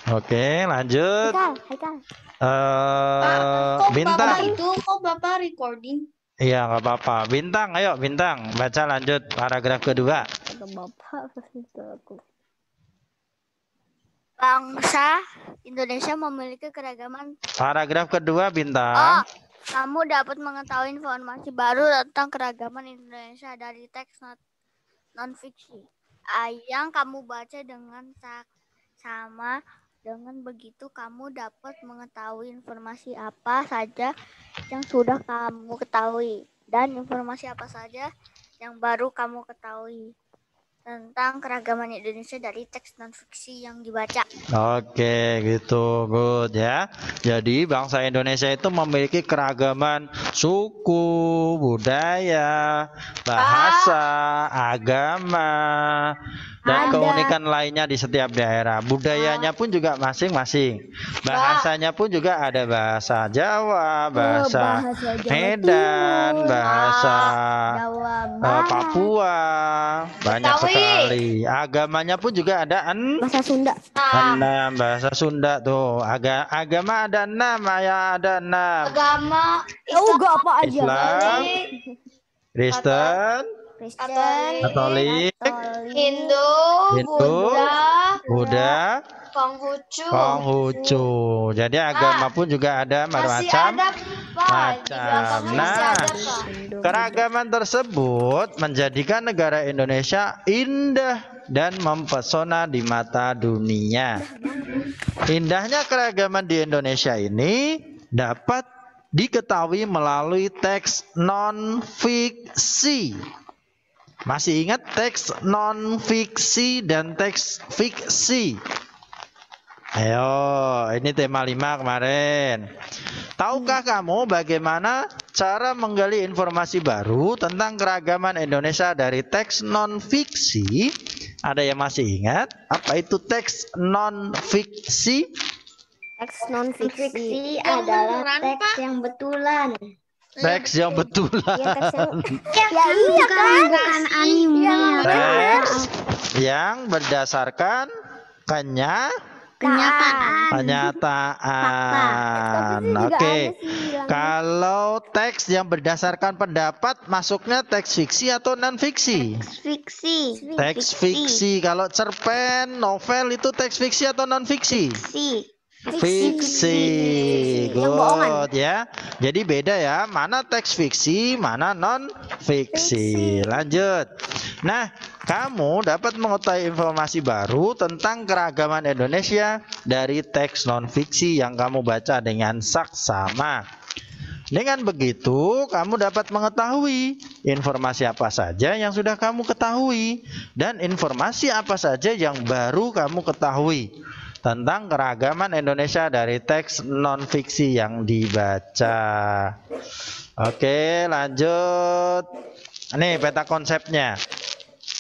Oke, lanjut. Haikal. Bintang. Kok Bapak recording? Iya, nggak apa-apa. Bintang, ayo Bintang, baca lanjut paragraf kedua. Bapak aku. Bangsa Indonesia memiliki keragaman. Paragraf kedua, Bintang. Oh, kamu dapat mengetahui informasi baru tentang keragaman Indonesia dari teks non-fiksi yang kamu baca dengan sama. Dengan begitu, kamu dapat mengetahui informasi apa saja yang sudah kamu ketahui dan informasi apa saja yang baru kamu ketahui tentang keragaman Indonesia dari teks non-fiksi yang dibaca. Oke, gitu, good ya. Jadi bangsa Indonesia itu memiliki keragaman suku, budaya, bahasa, agama, dan keunikan lainnya di setiap daerah. Budayanya pun juga masing-masing. Bahasanya pun juga ada bahasa Jawa, bahasa Medan, bahasa Papua, banyak sekali. Agamanya pun juga ada Bahasa Sunda. 6 bahasa Sunda tuh. Agama ada 6, ya ada 6. Agama Enggak apa aja. Islam, Kristen, Katolik, Hindu, Buddha, Konghucu. Jadi agama pun juga ada macam-macam. Nah, keragaman tersebut menjadikan negara Indonesia indah dan mempesona di mata dunia. Indahnya keragaman di Indonesia ini dapat diketahui melalui teks non-fiksi. Masih ingat teks non-fiksi dan teks fiksi? Ayo, ini tema 5 kemarin. Tahukah kamu bagaimana cara menggali informasi baru tentang keragaman Indonesia dari teks non-fiksi? Ada yang masih ingat? Apa itu teks non-fiksi? Teks non-fiksi adalah teks yang betulan. Teks yang betulan. Bukan anime. Teks yang berdasarkan kenyataan. Oke. Kalau teks yang berdasarkan pendapat masuknya teks fiksi atau non fiksi? Fiksi. Teks fiksi. Kalau cerpen, novel itu teks fiksi atau non fiksi? Fiksi. Good ya. Jadi beda ya, mana teks fiksi, mana non fiksi. Lanjut. Nah, kamu dapat mengetahui informasi baru tentang keragaman Indonesia dari teks non fiksi yang kamu baca dengan saksama. Dengan begitu, kamu dapat mengetahui informasi apa saja yang sudah kamu ketahui dan informasi apa saja yang baru kamu ketahui tentang keragaman Indonesia dari teks non-fiksi yang dibaca. Oke, lanjut. Nih peta konsepnya.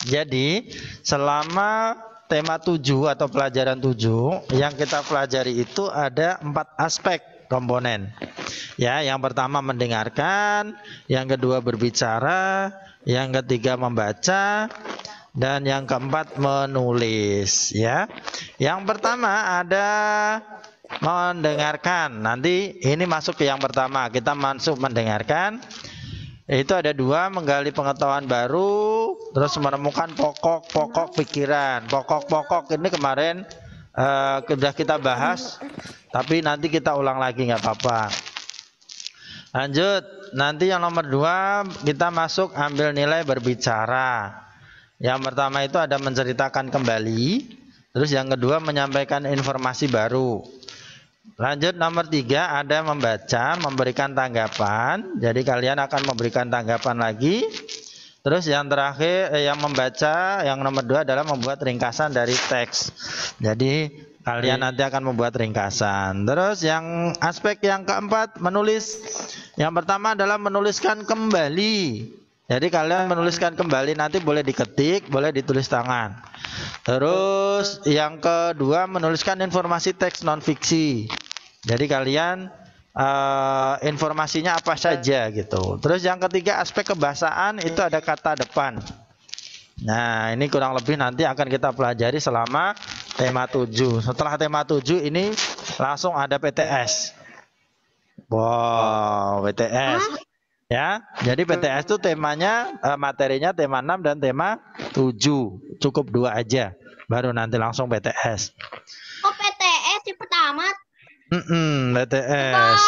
Jadi, selama tema 7 atau pelajaran 7 yang kita pelajari itu ada 4 aspek komponen. Ya, yang pertama mendengarkan, yang kedua berbicara, yang ketiga membaca, dan yang keempat menulis ya. Yang pertama ada mendengarkan. Nanti ini masuk ke yang pertama. Kita masuk mendengarkan. Itu ada 2, menggali pengetahuan baru, terus menemukan pokok-pokok pikiran. Pokok-pokok ini kemarin sudah kita bahas, tapi nanti kita ulang lagi nggak apa-apa. Lanjut, nanti yang nomor 2 kita masuk ambil nilai berbicara. Yang pertama itu ada menceritakan kembali, terus yang kedua menyampaikan informasi baru. Lanjut nomor 3 ada membaca, memberikan tanggapan. Jadi kalian akan memberikan tanggapan lagi. Terus yang terakhir yang membaca, yang nomor 2 adalah membuat ringkasan dari teks. Jadi kalian nanti akan membuat ringkasan. Terus yang aspek yang keempat menulis. Yang pertama adalah menuliskan kembali. Jadi kalian menuliskan kembali, nanti boleh diketik, boleh ditulis tangan. Terus yang kedua menuliskan informasi teks non fiksi. Jadi kalian informasinya apa saja gitu. Terus yang ketiga aspek kebahasaan itu ada kata depan. Nah, ini kurang lebih nanti akan kita pelajari selama tema 7. Setelah tema 7 ini langsung ada PTS. Wow, PTS. Ya, jadi PTS itu temanya materinya tema 6 dan tema 7. Cukup 2 aja. Baru nanti langsung PTS. Oh, PTS cepet amat. PTS.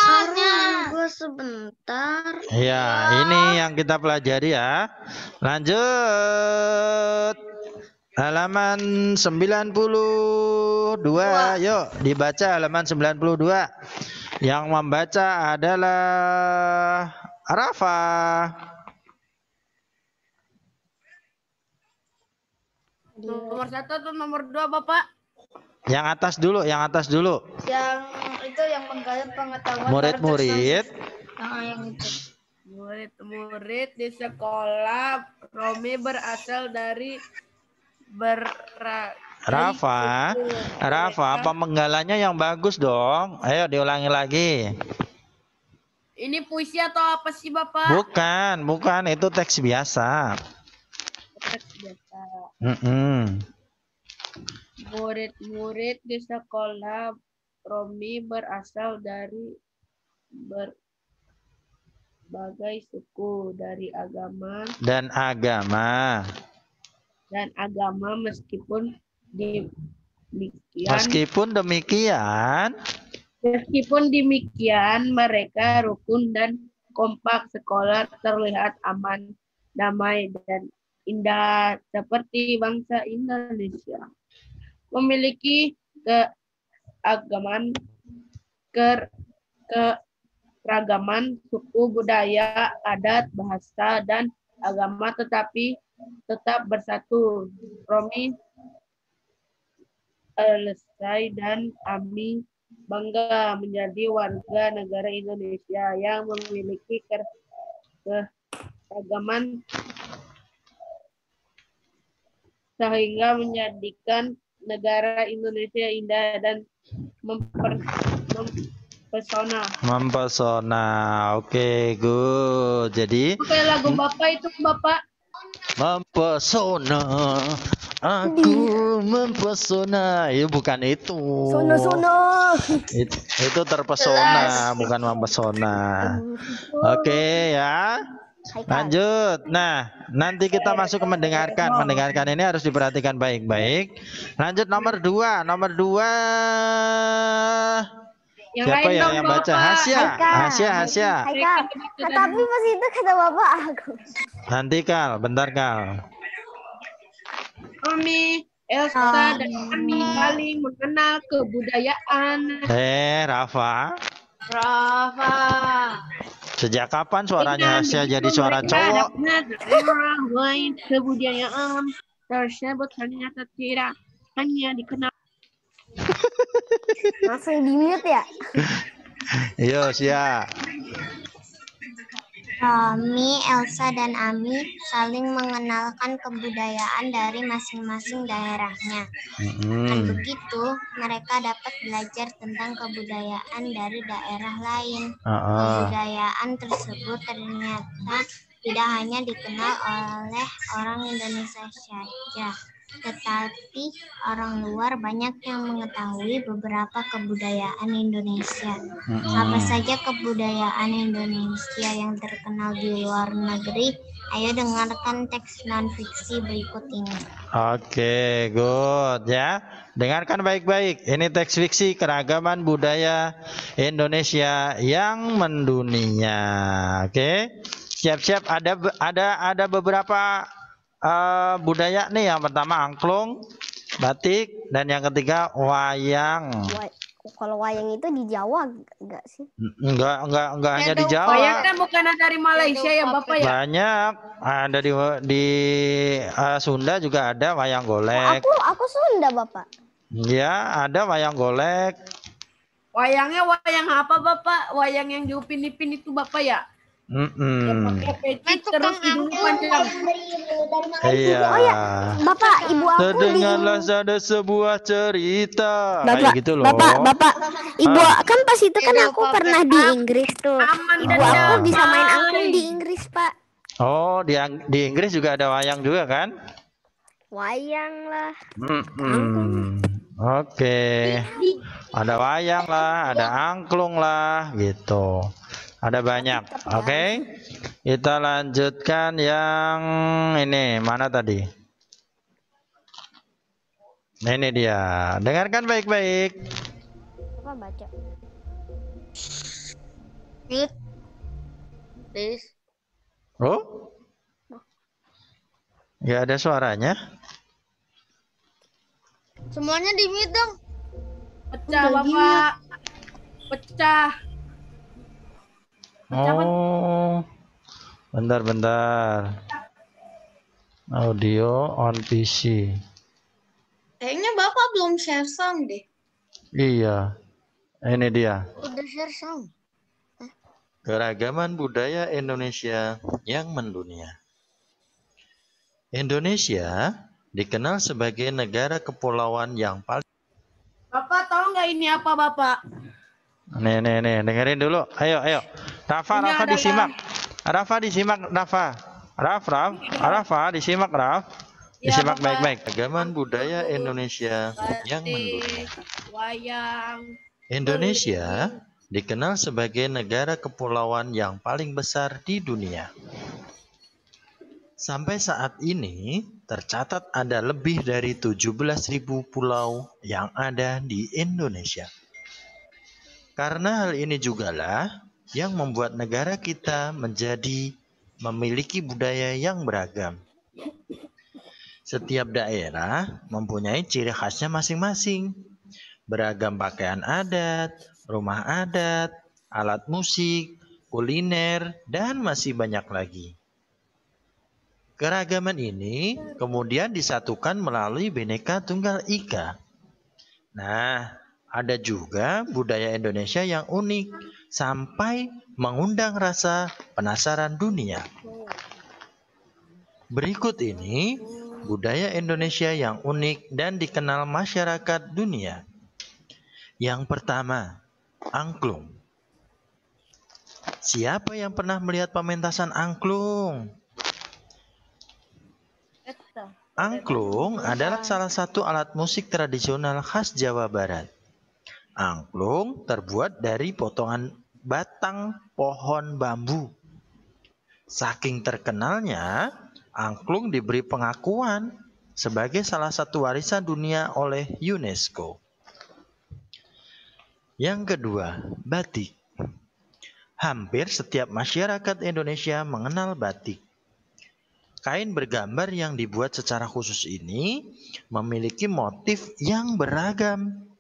Gue sebentar. Ya, ini yang kita pelajari ya. Lanjut. Halaman 92. Yuk, dibaca halaman 92. Yang membaca adalah Rafa. Nomor 1 atau nomor 2, Bapak? Yang atas dulu, yang atas dulu. Yang itu yang menggali pengetahuan Murid-murid. yang itu. Murid-murid di sekolah Romi berasal dari Rafa, pemenggalannya yang bagus dong. Ayo diulangi lagi. Ini puisi atau apa sih, Bapak? Bukan, itu teks biasa. Teks biasa. Murid-murid di sekolah Romi berasal dari berbagai suku dari agama meskipun demikian mereka rukun dan kompak. Sekolah terlihat aman, damai dan indah seperti bangsa Indonesia. Memiliki keragaman suku, budaya, adat, bahasa, dan agama, tetapi tetap bersatu. Romi, Elsa, dan Ami bangga menjadi warga negara Indonesia yang memiliki keragaman sehingga menjadikan negara Indonesia indah dan mempesona. Oke, good. Jadi kayak lagu Bapak itu, Bapak. Mempesona, aku mempesona. Ya bukan itu. Sono. Itu terpesona, bukan mempesona. Oke ya. Lanjut. Nah, nanti kita masuk ke mendengarkan. Mendengarkan ini harus diperhatikan baik-baik. Lanjut nomor 2. Nomor 2. Siapa ya yang baca? Hasya. Tapi pas itu kata Bapak aku. Nanti Kal, bentar Kal. Romi, Elsa, dan Ami saling mengenal kebudayaan. Rafa. Sejak kapan suaranya Hasya jadi suara cowok? Kebudayaan tersebut ternyata tidak hanya dikenal. Langsung di mute ya? Yo, siap. Romi, Elsa, dan Ami saling mengenalkan kebudayaan dari masing-masing daerahnya. Dengan begitu, mereka dapat belajar tentang kebudayaan dari daerah lain. Kebudayaan tersebut ternyata tidak hanya dikenal oleh orang Indonesia saja, tetapi orang luar banyak yang mengetahui beberapa kebudayaan Indonesia. Apa saja kebudayaan Indonesia yang terkenal di luar negeri? Ayo dengarkan teks non-fiksi berikut ini. Oke, good ya. Dengarkan baik-baik. Ini teks fiksi keragaman budaya Indonesia yang mendunia. Oke. Siap-siap, ada beberapa budaya nih. Yang pertama angklung, batik, dan yang ketiga wayang. Kalau wayang itu di Jawa enggak sih? Enggak hanya di Jawa. Wayang kan bukan dari Malaysia ya Bapak ya? Banyak. Ada di Sunda juga ada wayang golek. Aku Sunda, Bapak. Ya, ada wayang golek. Wayangnya wayang apa Bapak? Wayang yang di Upin-Ipin itu Bapak ya? Terus hidungnya panjang. Iya. Oh ya, Bapak, ibu aku terdengarlah ada sebuah cerita. Bapak, gitu loh. Bapak, ibu kan pas itu kan aku pernah di Inggris tuh. Ibu aku bisa main angklung di Inggris, Pak. Oh, di Inggris juga ada wayang juga kan? Wayang lah. Oke. Ada wayang lah, ada angklung lah, gitu. Ada banyak. Oke. Kita lanjutkan yang ini. Mana tadi? Ini dia. Dengarkan baik-baik. Apa baca? Please. Oh? Nggak ada suaranya. Semuanya di mute dong. Pecah, Bapak. Pecah. Oh. Bentar. Audio on PC. Kayaknya Bapak belum share song deh. Iya. Ini dia. Udah share song. Keragaman budaya Indonesia yang mendunia. Indonesia dikenal sebagai negara kepulauan yang paling... Bapak tahu nggak ini apa, Bapak? Nih, dengerin dulu. Ayo. Rafa disimak. Rafa, disimak, Raf. Disimak baik-baik. Keragaman budaya Indonesia yang mendunia. Wayang. Indonesia dikenal sebagai negara kepulauan yang paling besar di dunia. Sampai saat ini, tercatat ada lebih dari 17.000 pulau yang ada di Indonesia. Karena hal ini jugalah yang membuat negara kita memiliki budaya yang beragam. Setiap daerah mempunyai ciri khasnya masing-masing. Beragam pakaian adat, rumah adat, alat musik, kuliner, dan masih banyak lagi. Keragaman ini kemudian disatukan melalui Bhinneka Tunggal Ika. Nah, ada juga budaya Indonesia yang unik sampai mengundang rasa penasaran dunia. Berikut ini budaya Indonesia yang unik dan dikenal masyarakat dunia. Yang pertama, angklung. Siapa yang pernah melihat pementasan angklung? Angklung adalah salah satu alat musik tradisional khas Jawa Barat. Angklung terbuat dari potongan batang pohon bambu. Saking terkenalnya, angklung diberi pengakuan sebagai salah satu warisan dunia oleh UNESCO. Yang kedua, batik. Hampir setiap masyarakat Indonesia mengenal batik. Kain bergambar yang dibuat secara khusus ini memiliki motif yang beragam.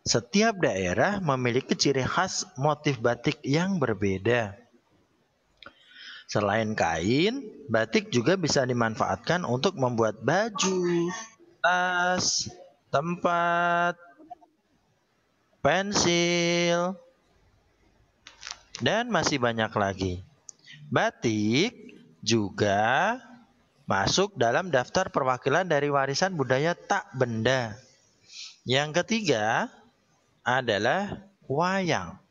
Setiap daerah memiliki ciri khas motif batik yang berbeda. Selain kain, batik juga bisa dimanfaatkan untuk membuat baju, tas, tempat, pensil, dan masih banyak lagi. Batik juga masuk dalam daftar perwakilan dari warisan budaya tak benda. Yang ketiga adalah wayang.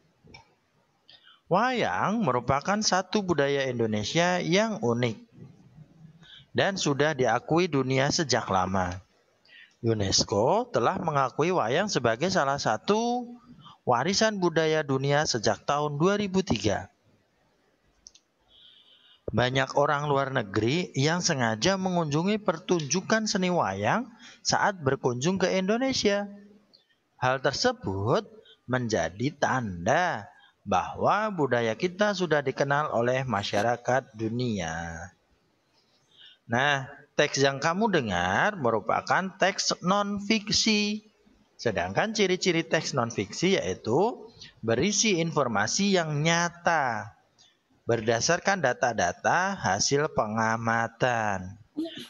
Wayang merupakan satu budaya Indonesia yang unik dan sudah diakui dunia sejak lama. UNESCO telah mengakui wayang sebagai salah satu warisan budaya dunia sejak tahun 2003. Banyak orang luar negeri yang sengaja mengunjungi pertunjukan seni wayang saat berkunjung ke Indonesia. Hal tersebut menjadi tanda bahwa budaya kita sudah dikenal oleh masyarakat dunia. Nah, teks yang kamu dengar merupakan teks non-fiksi. Sedangkan ciri-ciri teks non-fiksi yaitu berisi informasi yang nyata berdasarkan data-data hasil pengamatan.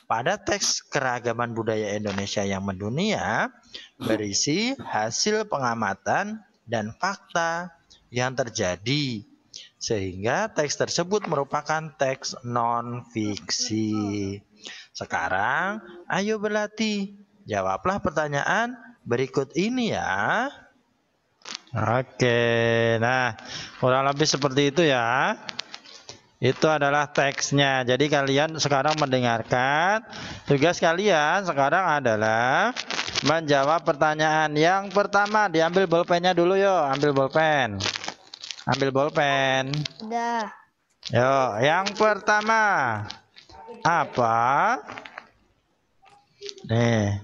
Pada teks keragaman budaya Indonesia yang mendunia berisi hasil pengamatan dan fakta yang terjadi, sehingga teks tersebut merupakan teks non-fiksi. Sekarang, ayo berlatih. Jawablah pertanyaan berikut ini ya. Oke, nah kurang lebih seperti itu ya. Itu adalah teksnya. Jadi kalian sekarang mendengarkan. Tugas kalian sekarang adalah menjawab pertanyaan. Yang pertama, diambil bolpennya dulu yuk. Ambil bolpen. Ambil bolpen. Udah. Yuk, yang pertama. Apa? Nih.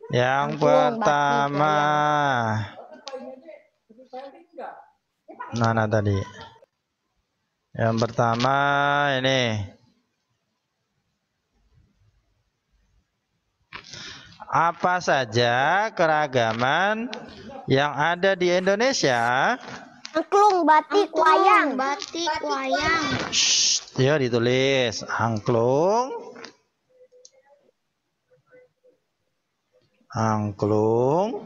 Yang pertama. Mana tadi? Yang pertama ini. Apa saja keragaman yang ada di Indonesia? Angklung, batik, wayang. Batik, wayang. Ya ditulis angklung. Angklung.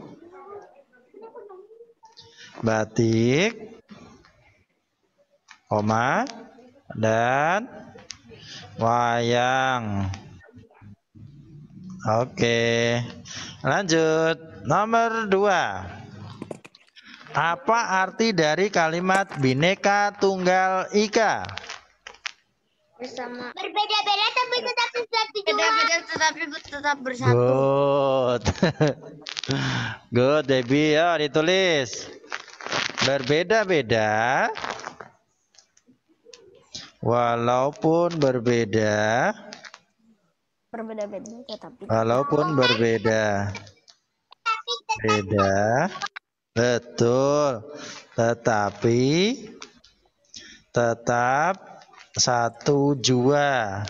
Batik. Koma. Dan wayang. Oke. Lanjut. Nomor 2. Apa arti dari kalimat Bhinneka Tunggal Ika? Bersama. Berbeda-beda tapi tetap satu. Berbeda-beda tetapi tetap bersatu. Good. Good, Debbie. Ya, ditulis. Berbeda-beda. Walaupun berbeda. Berbeda-beda tetapi. Walaupun berbeda. Beda. Betul. Tetapi tetap satu jua.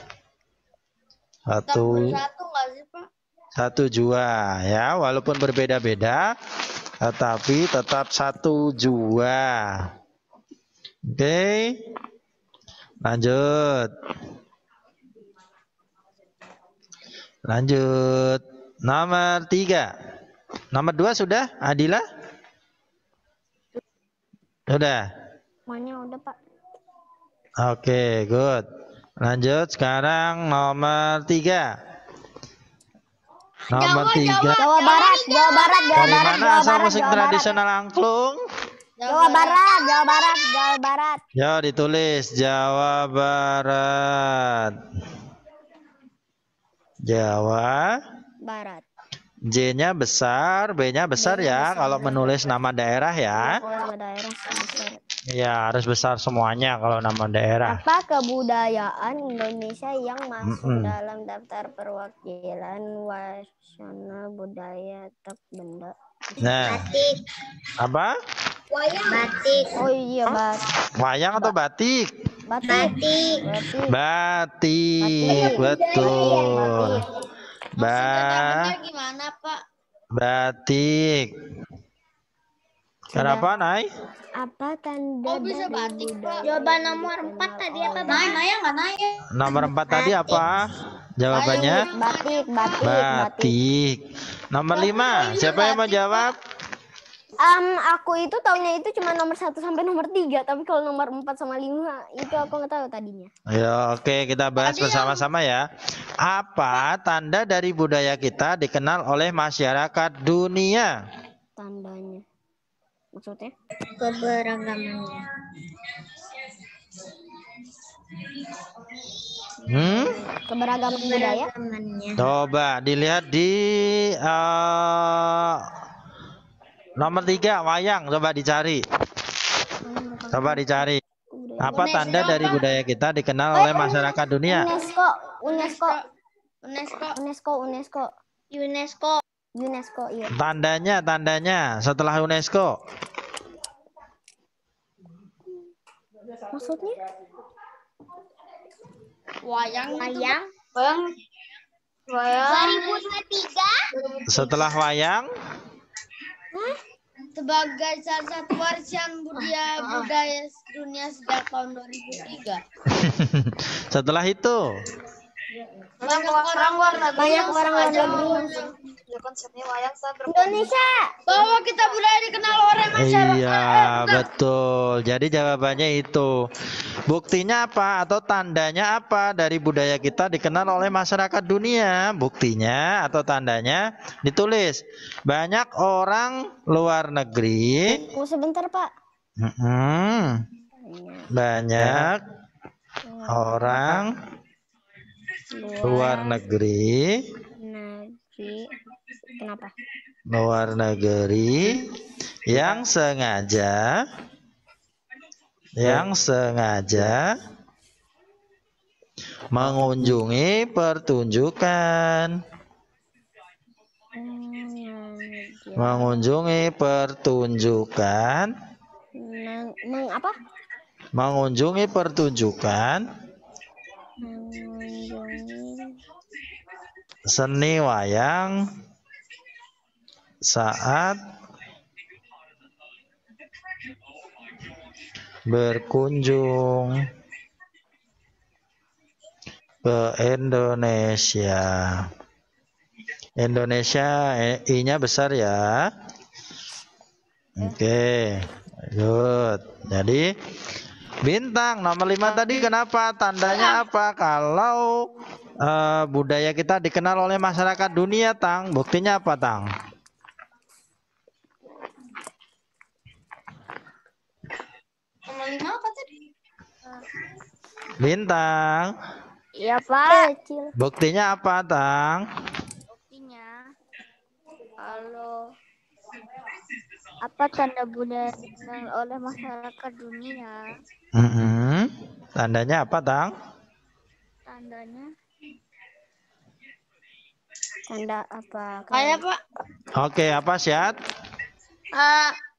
Satu jua ya, walaupun berbeda-beda tetapi tetap satu jua. Oke. Lanjut. Lanjut. Nomor 3. Nomor 2 sudah, Adila? Sudah. Semuanya udah, Pak. Oke, good. Lanjut sekarang nomor 3. Nomor 3. Jawa Barat. Dari mana asal musik tradisional angklung? Jawa Barat. Ya, ditulis Jawa Barat. Jawa Barat. J-nya besar, B-nya besar ya kalau menulis nama daerah ya. Nama daerah besar. Ya, harus besar semuanya kalau nama daerah. Apa kebudayaan Indonesia yang masuk dalam daftar perwakilan wacana budaya tak benda? Nah. Batik. Apa? Wayang. Batik. Oh iya, Wayang atau batik? Batik. Batik. Betul. Gimana, Pak? Batik. Kenapa, Nay? Apa tanda bisa batik, Pak? Jawaban nomor 4 tadi apa, Bang? Naya nggak nanya. Nomor 4 tadi apa? Jawabannya? Batik. Nomor 5. Siapa yang mau jawab? Aku itu taunya itu cuma nomor 1 sampai nomor 3, tapi kalau nomor 4 sama 5 itu aku nggak tahu tadinya. Ya, oke, kita bahas bersama-sama ya. Apa tanda dari budaya kita dikenal oleh masyarakat dunia? Tandanya. Maksudnya? Keberagamannya. Keberagaman budaya. Coba dilihat di nomor 3 wayang, coba dicari. Apa tanda dari budaya kita dikenal oleh masyarakat dunia? UNESCO, iya. Tandanya setelah UNESCO. Maksudnya? Wayang. 2023. Setelah wayang? Sebagai salah satu warisan budaya dunia sejak tahun 2003. Setelah itu? Banyak orang luar negeri Indonesia. Bahwa kita budaya dikenal oleh masyarakat. Iya, betul. Jadi jawabannya itu. Buktinya apa atau tandanya apa dari budaya kita dikenal oleh masyarakat dunia? Buktinya atau tandanya ditulis. Banyak orang luar negeri. Sebentar, Pak. Banyak orang luar negeri. Kenapa? Luar negeri yang sengaja mengunjungi pertunjukan. Mengunjungi pertunjukan. Mengunjungi pertunjukan seni wayang saat berkunjung ke Indonesia. Indonesia, I-nya besar ya. Oke, good. Jadi bintang nomor 5 tadi kenapa? Tandanya apa? Kalau budaya kita dikenal oleh masyarakat dunia, Tang. Buktinya apa, Tang? Nomor 5 apa tadi? Bintang. Iya, Pak. Buktinya apa, Tang? Buktinya kalau apa tanda budaya dikenal oleh masyarakat dunia. Tandanya apa, Tang? Tanda apa? Kayak Pak. Oke, apa, Syat?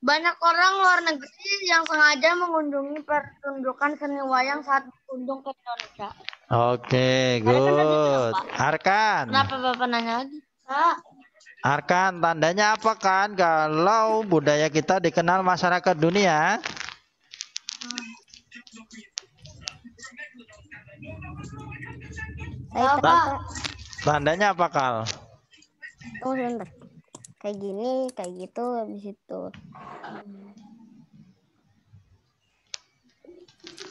Banyak orang luar negeri yang sengaja mengunjungi pertunjukan seni wayang saat berkunjung ke Indonesia. Oke, good. Arkan. Kenapa Bapak nanya lagi? Arkan, tandanya apa kan kalau budaya kita dikenal masyarakat dunia? Tandanya apa, Kal? Tunggu sebentar. Kayak gini, kayak gitu, habis itu.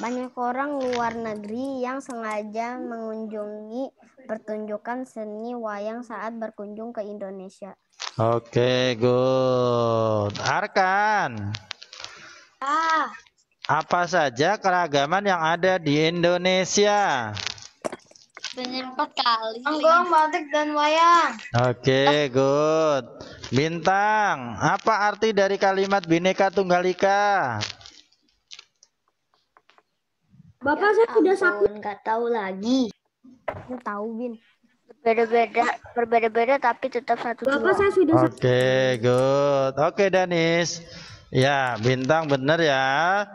Banyak orang luar negeri yang sengaja mengunjungi pertunjukan seni wayang saat berkunjung ke Indonesia. Oke, good. Arkan. Apa saja keragaman yang ada di Indonesia? Benar 4 kali. Angklung, batik, dan wayang. Oke, good. Bintang, apa arti dari kalimat Bhinneka Tunggal Ika? Bapak saya sudah sakit. Nggak tahu lagi. Saya tahu, Bin. Berbeda-beda tapi tetap satu Bapak jua. saya sudah sakit. Oke, good. Oke, Danis. Ya, Bintang benar ya.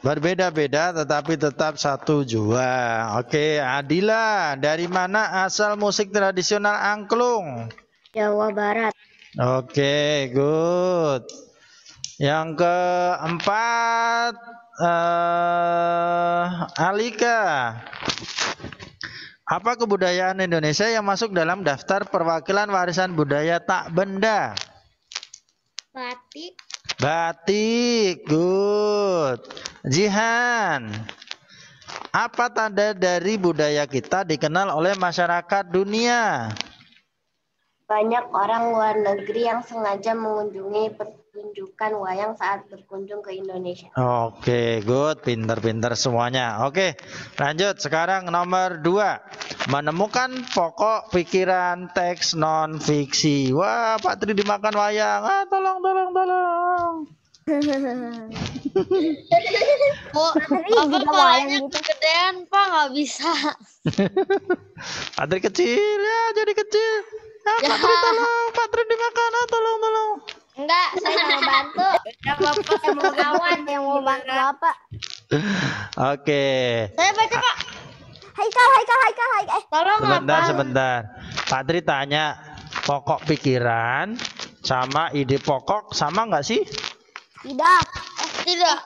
Berbeda-beda tetapi tetap satu jua. Oke, Adila, dari mana asal musik tradisional angklung? Jawa Barat. Oke, good. Yang keempat, Alika. Apa kebudayaan Indonesia yang masuk dalam daftar perwakilan warisan budaya tak benda? Batik. Batik, good. Jihan, apa tanda dari budaya kita dikenal oleh masyarakat dunia? Banyak orang luar negeri yang sengaja mengunjungi pertunjukan wayang saat berkunjung ke Indonesia. Oke, good. Pinter-pinter semuanya. Oke, lanjut. Sekarang nomor 2. Menemukan pokok pikiran teks non-fiksi. Wah, Pak Tri dimakan wayang. Tolong. Bapak palanya kegedean, Pak. Nggak bisa. Pak Tri kecil, ya jadi kecil. Pak Tri tolong. Pak Tri dimakan. Tolong. Enggak, saya mau bantu. Bapak Saya mau kawan yang mau bantu Bapak. Oke. Saya baca, Pak. Haikal. Tolong Sebentar. Pak Tri tanya, pokok pikiran sama ide pokok sama nggak sih? Tidak. Tidak.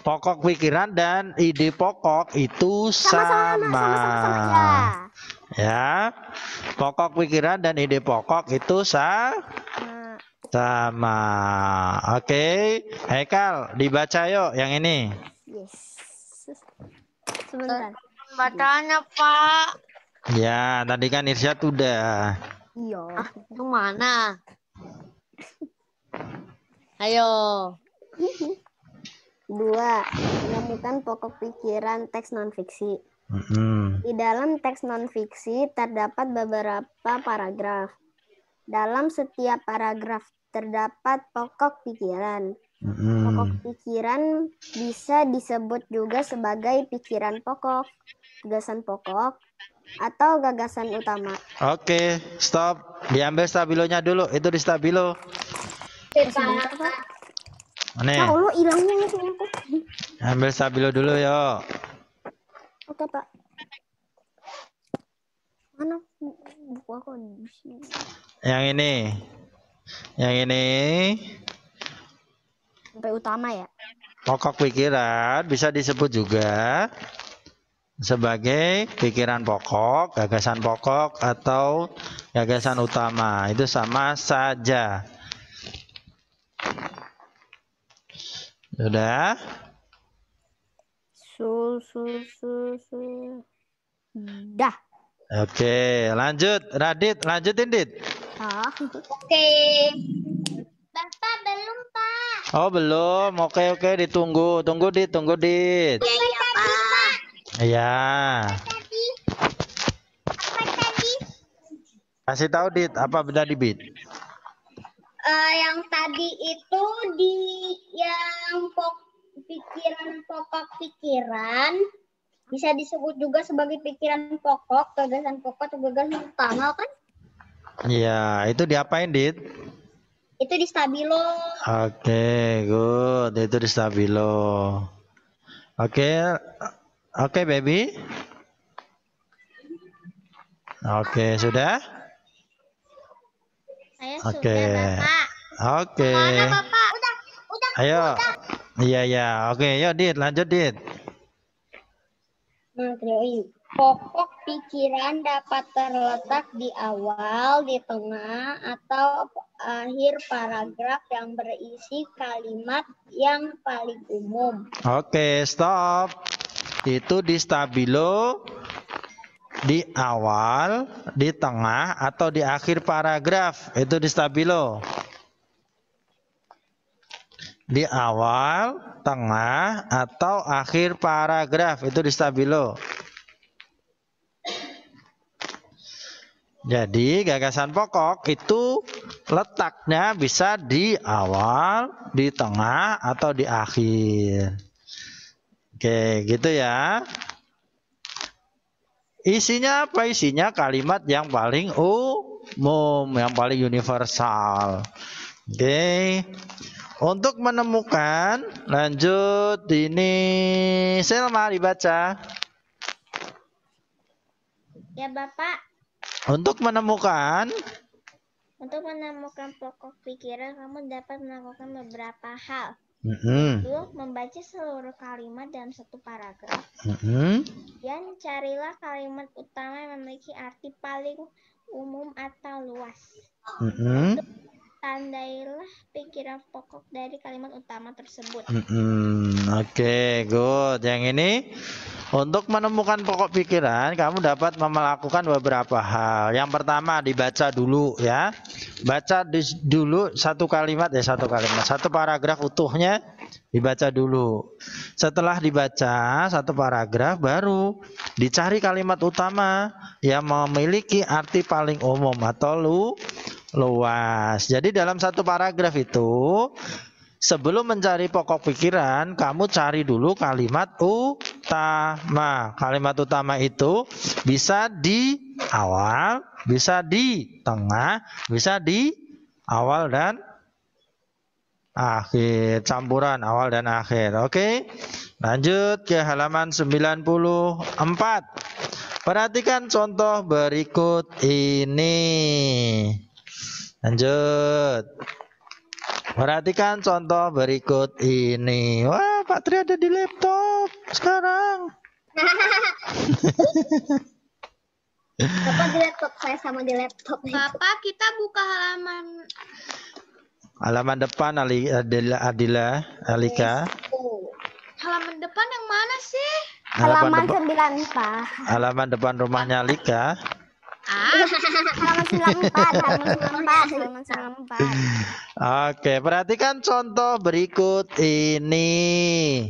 Pokok pikiran dan ide pokok itu sama. Ya. Pokok pikiran dan ide pokok itu sama. Oke. Haikal, dibaca yuk yang ini. Yes. Sebentar. Bacanya, Pak. Ya, tadi kan Irsyad udah. Iya. Yang mana? Ayo. 2. Menemukan pokok pikiran teks non-fiksi. Di dalam teks non-fiksi terdapat beberapa paragraf. Dalam setiap paragraf terdapat pokok pikiran. Pokok pikiran bisa disebut juga sebagai pikiran pokok, gagasan pokok, atau gagasan utama. Oke, stop. Diambil stabilonya dulu. Itu di stabilo. Nih. Allah, hilangnya itu. Ambil stabilo dulu yo. Oke, Pak. Mana buku aku di sini? Yang ini. Yang ini. Sampai utama ya. Pokok pikiran bisa disebut juga sebagai pikiran pokok, gagasan pokok, atau gagasan utama. Itu sama saja. Sudah? Dah. Oke, lanjut. Radit, lanjutin, Dit. Oke. Bapak belum, Pak. Oh, belum. Oke, ditunggu. Tunggu, Dit. Iya, Pak. Iya. Apa tadi? Kasih tahu, Dit, apa benda di Bit? Yang tadi itu di yang pokok pikiran bisa disebut juga sebagai pikiran pokok, gagasan pokok atau gagasan utama kan? Iya, itu diapain, Dit? Itu di stabilo. Oke, good. Itu di stabilo. Oke, baby. Oke, sudah? Saya Oke. sudah, Bapak. Oke. Mana, Bapak? Udah. Ayo. Iya. Oke, yuk, Dit. Lanjut, Dit. Pokok pikiran dapat terletak di awal, di tengah, atau akhir paragraf yang berisi kalimat yang paling umum. Oke, stop. Itu di stabilo di awal, di tengah, atau di akhir paragraf. Itu di stabilo. Di awal, tengah, atau akhir paragraf. Itu di stabilo. Jadi gagasan pokok itu letaknya bisa di awal, di tengah, atau di akhir. Oke, gitu ya. Isinya apa? Isinya kalimat yang paling umum, yang paling universal. Oke. Untuk menemukan, lanjut ini Selma dibaca. Ya, Bapak. Untuk menemukan pokok pikiran, kamu dapat melakukan beberapa hal. Mm-hmm. Membaca seluruh kalimat dalam satu paragraf. Dan carilah kalimat utama yang memiliki arti paling umum atau luas. Tandailah pikiran pokok dari kalimat utama tersebut. Oke, good. Yang ini untuk menemukan pokok pikiran, kamu dapat melakukan beberapa hal. Yang pertama, dibaca dulu ya. Baca dulu satu kalimat, satu paragraf utuhnya dibaca dulu. Setelah dibaca satu paragraf, baru dicari kalimat utama yang memiliki arti paling umum atau luas. Jadi dalam satu paragraf itu, sebelum mencari pokok pikiran, kamu cari dulu kalimat utama. Kalimat utama itu bisa di awal, bisa di tengah, bisa di awal dan akhir. Campuran awal dan akhir. Oke. Lanjut ke halaman 94. Perhatikan contoh berikut ini. Lanjut. Perhatikan contoh berikut ini. Wah, Pak Tri ada di laptop sekarang. Bapak di laptop, saya sama di laptop. Bapak, kita buka halaman depan, Alika. Halaman depan yang mana sih? Halaman 9, Pak. Halaman depan rumahnya Alika. Halaman 94. Oke, perhatikan contoh berikut ini.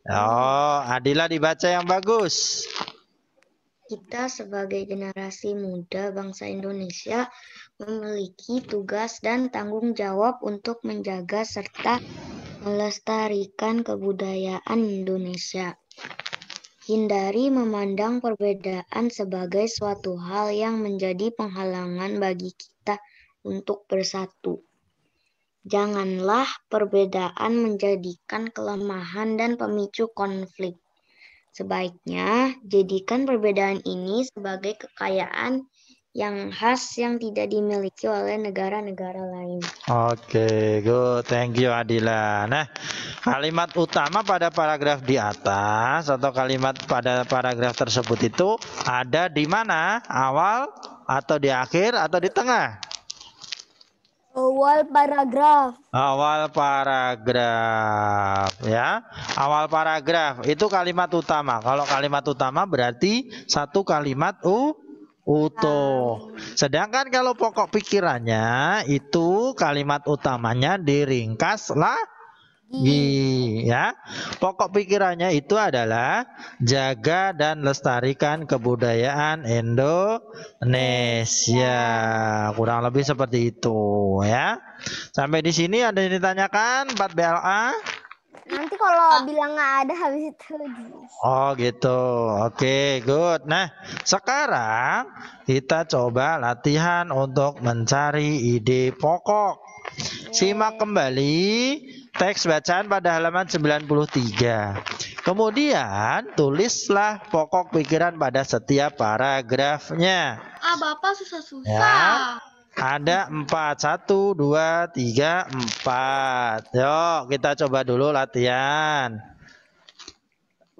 Oh, Adila dibaca yang bagus. Kita sebagai generasi muda bangsa Indonesia memiliki tugas dan tanggung jawab untuk menjaga serta melestarikan kebudayaan Indonesia. Hindari memandang perbedaan sebagai suatu hal yang menjadi penghalangan bagi kita untuk bersatu. Janganlah perbedaan menjadikan kelemahan dan pemicu konflik. Sebaiknya, jadikan perbedaan ini sebagai kekayaan yang khas yang tidak dimiliki oleh negara-negara lain. Oke, good. Thank you, Adila. Nah, kalimat utama pada paragraf di atas atau kalimat pada paragraf tersebut itu ada di mana? Awal atau di akhir atau di tengah? Awal paragraf. Awal paragraf, ya. Awal paragraf itu kalimat utama. Kalau kalimat utama berarti satu kalimat utuh. Sedangkan kalau pokok pikirannya itu kalimat utamanya diringkas ya. Pokok pikirannya itu adalah jaga dan lestarikan kebudayaan Indonesia. Kurang lebih seperti itu ya. Sampai di sini ada yang ditanyakan 4BLA? Nanti kalau bilang nggak ada habis itu. Oh gitu. Oke, good. Nah, sekarang kita coba latihan untuk mencari ide pokok. Simak kembali teks bacaan pada halaman 93. Kemudian tulislah pokok pikiran pada setiap paragrafnya. Bapak susah-susah. Ya. Ada 4. 1, 2, 3, 4. Yuk kita coba dulu latihan.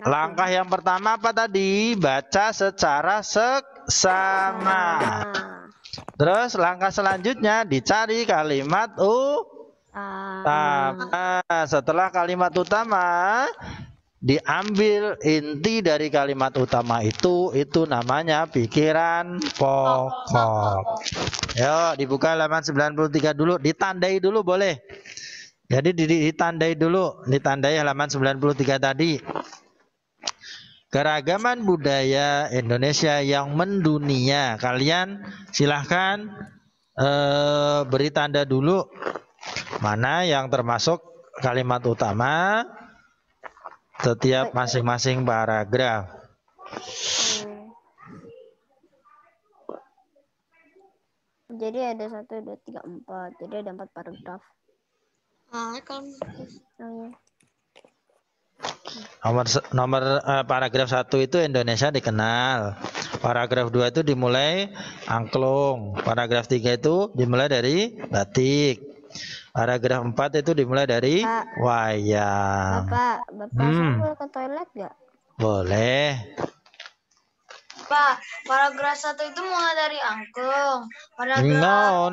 Langkah yang pertama apa tadi? Baca secara seksama. Terus langkah selanjutnya dicari kalimat utama. Setelah kalimat utama diambil inti dari kalimat utama itu namanya pikiran pokok. Yuk dibuka halaman 93 dulu, ditandai dulu boleh. Jadi ditandai dulu, ditandai halaman 93 tadi. Keragaman budaya Indonesia yang mendunia. Kalian silahkan beri tanda dulu mana yang termasuk kalimat utama setiap masing-masing paragraf. Jadi ada 1, 2, 3, 4. Jadi ada 4 paragraf. Nomor paragraf 1 itu Indonesia dikenal. Paragraf 2 itu dimulai angklung. Paragraf 3 itu dimulai dari batik. Paragraf 4 itu dimulai dari wayang. Bapak saya boleh ke toilet gak? Boleh. Pak, paragraf 1 itu mulai dari angklung.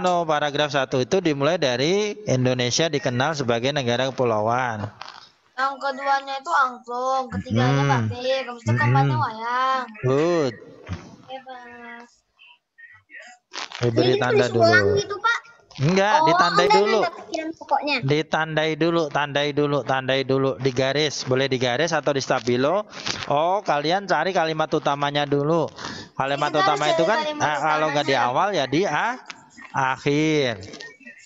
No, paragraf 1 itu dimulai dari Indonesia dikenal sebagai negara kepulauan. Yang keduanya itu angklung, ketiganya batik, habis itu keempatnya wayang. Good. Beri tanda dulu. Gitu, Pak. Enggak, ditandai dulu. Pokoknya. Tandai dulu, digaris, boleh digaris atau di stabilo. Oh, kalian cari kalimat utamanya dulu. Kalimat utama itu kan kalau nggak di awal ya di akhir.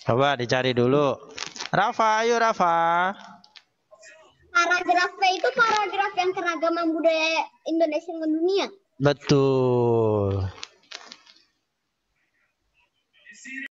Coba dicari dulu. Rafa, ayo Rafa. Paragraf P itu paragraf yang keragaman budaya Indonesia mendunia. Betul.